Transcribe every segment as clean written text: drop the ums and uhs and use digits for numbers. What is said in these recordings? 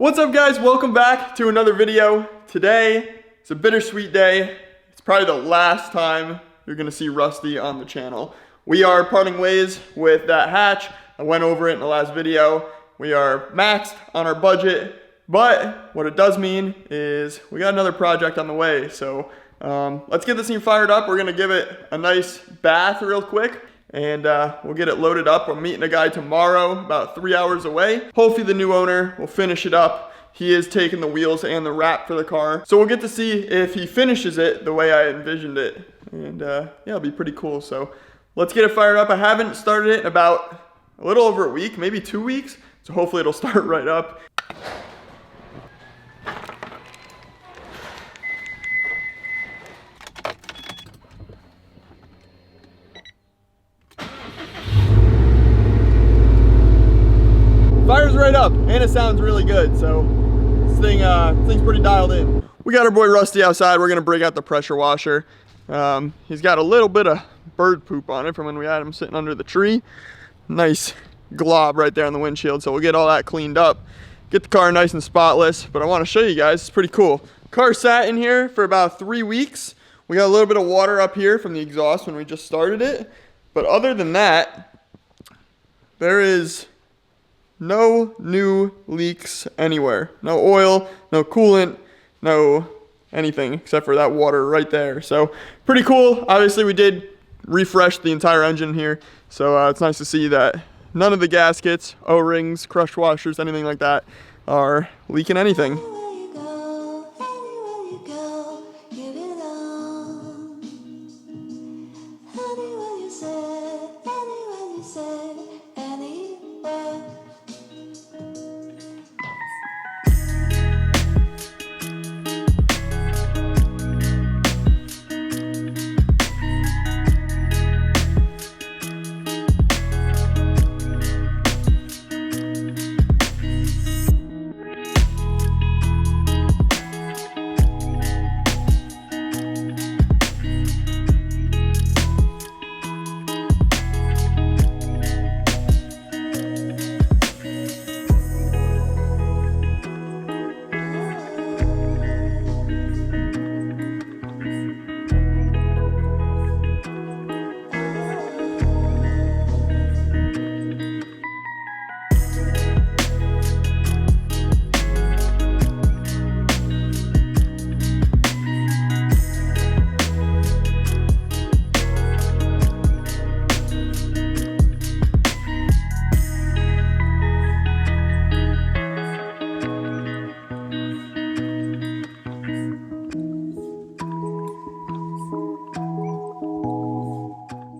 What's up guys, welcome back to another video. Today, it's a bittersweet day. It's probably the last time you're gonna see RuSTi on the channel. We are parting ways with that hatch. I went over it in the last video. We are maxed on our budget, but what it does mean is we got another project on the way. So let's get this thing fired up. We're gonna give it a nice bath real quick. And we'll get it loaded up. I'm meeting a guy tomorrow, about 3 hours away. Hopefully the new owner will finish it up. He is taking the wheels and the wrap for the car. So we'll get to see if he finishes it the way I envisioned it. And yeah, it'll be pretty cool. So let's get it fired up. I haven't started it in about a little over a week, maybe 2 weeks. So hopefully it'll start right up. Fires right up, and it sounds really good, so this thing's pretty dialed in. We got our boy RuSTi outside. We're gonna break out the pressure washer. He's got a little bit of bird poop on it from when we had him sitting under the tree. Nice glob right there on the windshield, so we'll get all that cleaned up, get the car nice and spotless. But I want to show you guys, it's pretty cool. Car sat in here for about 3 weeks. We got a little bit of water up here from the exhaust when we just started it, but other than that, there is no new leaks anywhere. No oil, no coolant, no anything except for that water right there. So pretty cool. Obviously we did refresh the entire engine here. So it's nice to see that none of the gaskets, O-rings, crush washers, anything like that are leaking anything.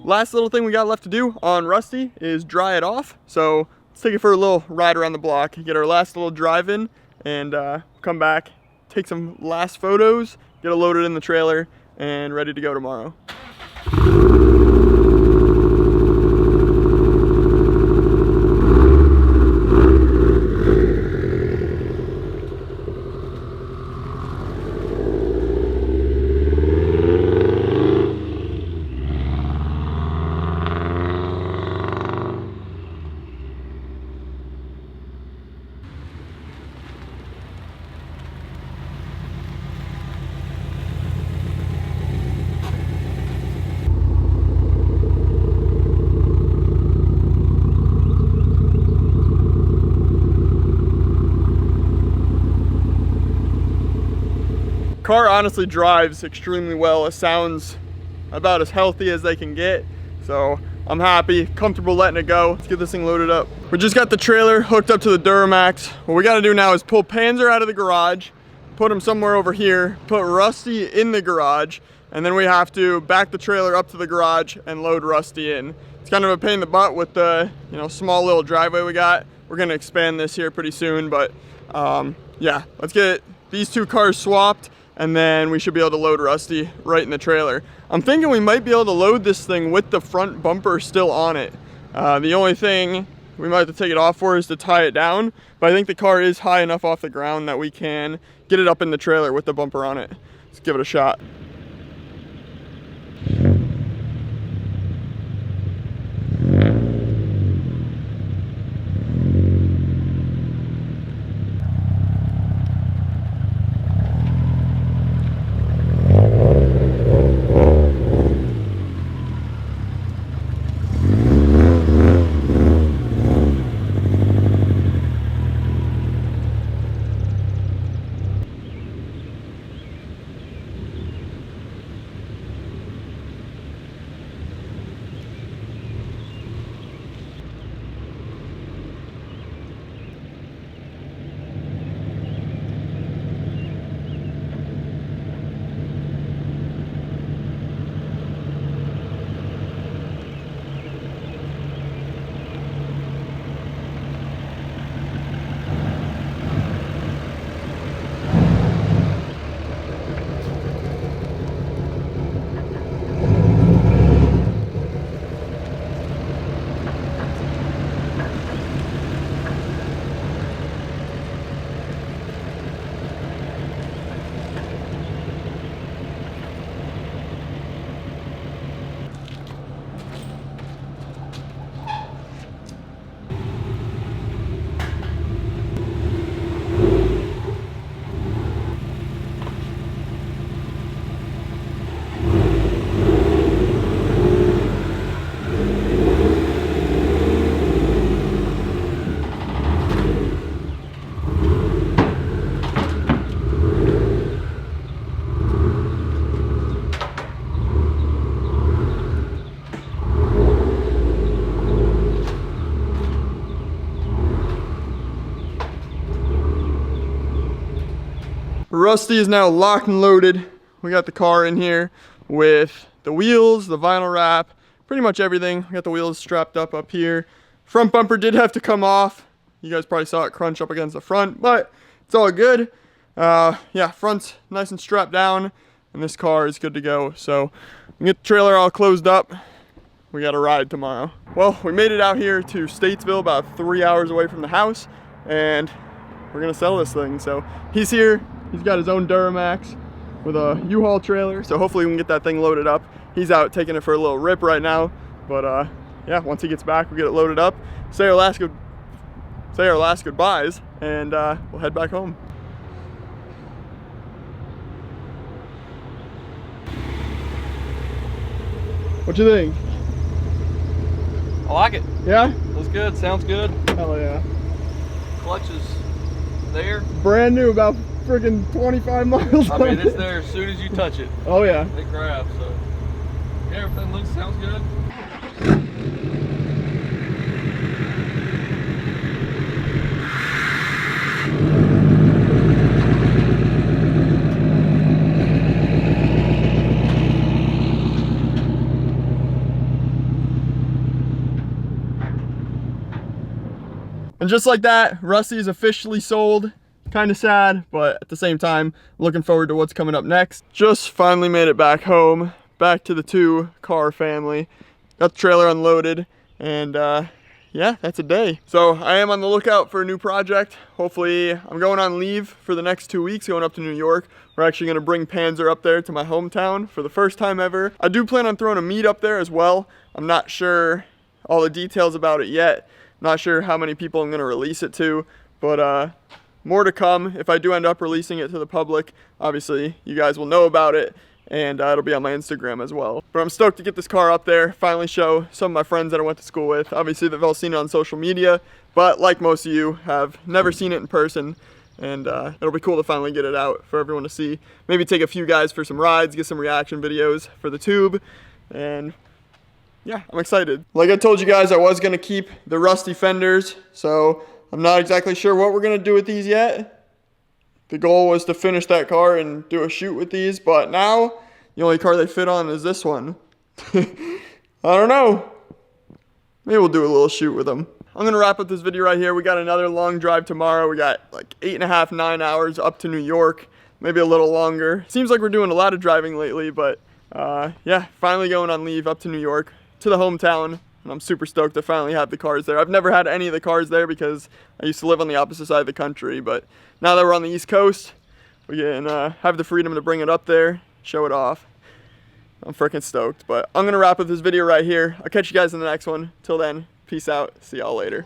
Last little thing we got left to do on RuSTi is dry it off. So let's take it for a little ride around the block, get our last little drive in, and come back, take some last photos, get it loaded in the trailer, and ready to go tomorrow. Car honestly drives extremely well. It sounds about as healthy as they can get. So I'm happy, comfortable letting it go. Let's get this thing loaded up. We just got the trailer hooked up to the Duramax. What we gotta do now is pull Panzer out of the garage, put him somewhere over here, put RuSTi in the garage, and then we have to back the trailer up to the garage and load RuSTi in. It's kind of a pain in the butt with the small little driveway we got. We're gonna expand this here pretty soon, but yeah, let's get these two cars swapped, and then we should be able to load RuSTi right in the trailer. I'm thinking we might be able to load this thing with the front bumper still on it. The only thing we might have to take it off for is to tie it down, but I think the car is high enough off the ground that we can get it up in the trailer with the bumper on it. Let's give it a shot. RuSTi is now locked and loaded. We got the car in here with the wheels, the vinyl wrap, pretty much everything. We got the wheels strapped up here. Front bumper did have to come off. You guys probably saw it crunch up against the front, but it's all good. Yeah, front's nice and strapped down, and this car is good to go. So we get the trailer all closed up. We got a ride tomorrow. Well, we made it out here to Statesville, about 3 hours away from the house, and we're gonna sell this thing. So he's here. He's got his own Duramax with a U-Haul trailer, so hopefully we can get that thing loaded up. He's out taking it for a little rip right now, but yeah, once he gets back, we'll get it loaded up, say our last goodbyes, and we'll head back home. What you think? I like it. Yeah? Looks good, sounds good. Hell yeah. Clutch is there. Brand new, about freaking 25 miles. I mean, it's there as soon as you touch it. Oh yeah. It grabs, so. Yeah, everything sounds good. And just like that, RuSTi is officially sold. Kind of sad, but at the same time, looking forward to what's coming up next. Just finally made it back home, back to the 2-car family. Got the trailer unloaded, and yeah, that's a day. So I am on the lookout for a new project. Hopefully, I'm going on leave for the next 2 weeks, going up to New York. We're actually gonna bring Panzer up there to my hometown for the first time ever. I do plan on throwing a meet up there as well. I'm not sure all the details about it yet. Not sure how many people I'm gonna release it to, but more to come. If I do end up releasing it to the public, obviously you guys will know about it, and it'll be on my Instagram as well. But I'm stoked to get this car up there, finally show some of my friends that I went to school with. Obviously they've all seen it on social media, but like most of you, have never seen it in person, and it'll be cool to finally get it out for everyone to see. Maybe take a few guys for some rides, get some reaction videos for the tube, and yeah, I'm excited. Like I told you guys, I was gonna keep the RuSTi fenders, so I'm not exactly sure what we're gonna do with these yet. The goal was to finish that car and do a shoot with these, but now the only car they fit on is this one. I don't know. Maybe we'll do a little shoot with them. I'm gonna wrap up this video right here. We got another long drive tomorrow. We got like 8.5, 9 hours up to New York, maybe a little longer. Seems like we're doing a lot of driving lately, but yeah, finally going on leave up to New York, to the hometown, and I'm super stoked to finally have the cars there. I've never had any of the cars there because I used to live on the opposite side of the country, but now that we're on the East Coast, we can have the freedom to bring it up there, show it off. I'm freaking stoked, but I'm gonna wrap up this video right here. I'll catch you guys in the next one. Till then, peace out. See y'all later.